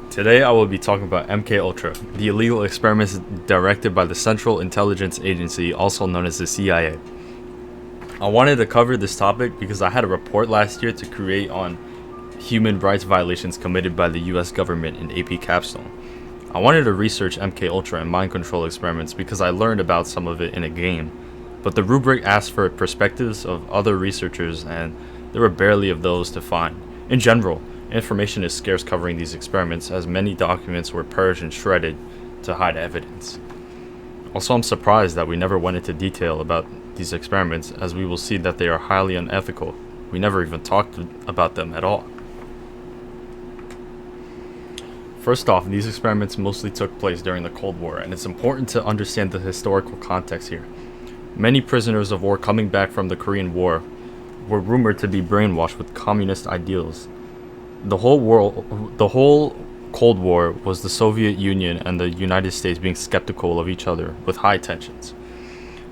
Today I will be talking about mkultra, the illegal experiments directed by the Central Intelligence Agency, also known as the CIA. I wanted to cover this topic because I had a report last year to create on human rights violations committed by the US government in AP Capstone. I wanted to research mkultra and mind control experiments because I learned about some of it in a game, but the rubric asked for perspectives of other researchers and there were barely of those to find. In general, information is scarce covering these experiments as many documents were purged and shredded to hide evidence. Also, I'm surprised that we never went into detail about these experiments, as we will see that they are highly unethical. We never even talked about them at all. First off, these experiments mostly took place during the Cold War, and it's important to understand the historical context here. Many prisoners of war coming back from the Korean War were rumored to be brainwashed with communist ideals. The whole Cold War was the Soviet Union and the United States being skeptical of each other with high tensions.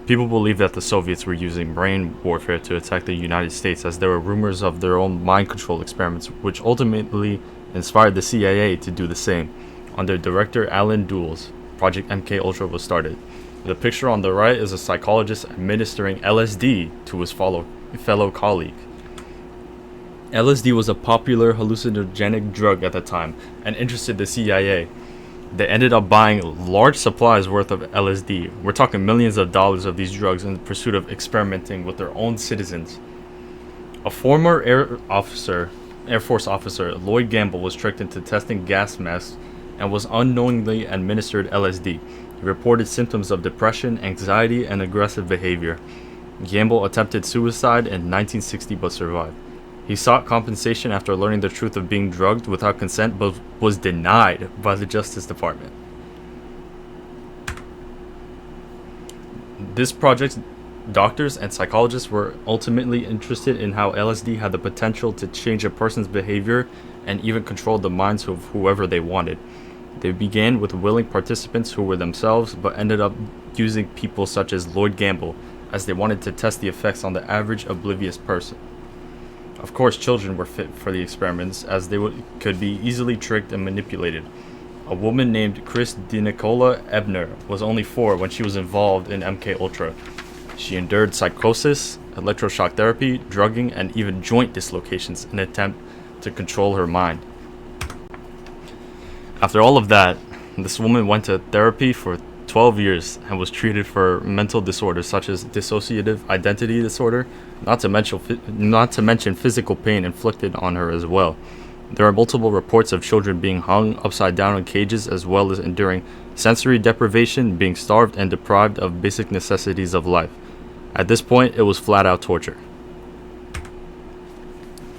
People believed that the Soviets were using brain warfare to attack the United States, as there were rumors of their own mind control experiments, which ultimately inspired the CIA to do the same. Under director Alan Dulles, Project mkultra was started. The picture on the right is a psychologist administering LSD to his fellow colleague. LSD was a popular hallucinogenic drug at the time and interested the CIA. They ended up buying large supplies worth of LSD. We're talking millions of dollars of these drugs in pursuit of experimenting with their own citizens. A former Air Force officer, Lloyd Gamble, was tricked into testing gas masks and was unknowingly administered LSD. He reported symptoms of depression, anxiety, and aggressive behavior. Gamble attempted suicide in 1960 but survived. He sought compensation after learning the truth of being drugged without consent, but was denied by the Justice Department. This project's doctors and psychologists were ultimately interested in how LSD had the potential to change a person's behavior and even control the minds of whoever they wanted. They began with willing participants who were themselves, but ended up using people such as Lloyd Gamble, as they wanted to test the effects on the average oblivious person. Of course, children were fit for the experiments, as they could be easily tricked and manipulated. A woman named Chris DeNicola Ebner was only 4 when she was involved in mkultra. She endured psychosis, electroshock therapy, drugging, and even joint dislocations in an attempt to control her mind. After all of that, this woman went to therapy for 12 years and was treated for mental disorders such as dissociative identity disorder, not to mention physical pain inflicted on her as well. There are multiple reports of children being hung upside down in cages, as well as enduring sensory deprivation, being starved, and deprived of basic necessities of life. At this point, it was flat out torture.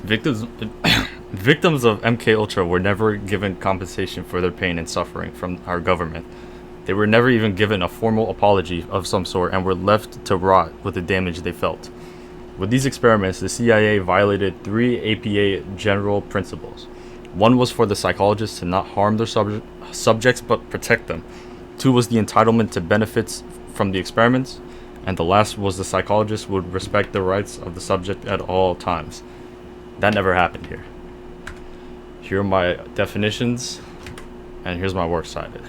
Victims of mkultra were never given compensation for their pain and suffering from our government. They were never even given a formal apology of some sort and were left to rot with the damage they felt. With these experiments, the CIA violated 3 APA general principles. One was for the psychologists to not harm their subjects but protect them. 2 was the entitlement to benefits from the experiments. And the last was the psychologist would respect the rights of the subject at all times. That never happened here. Here are my definitions, and here's my works cited.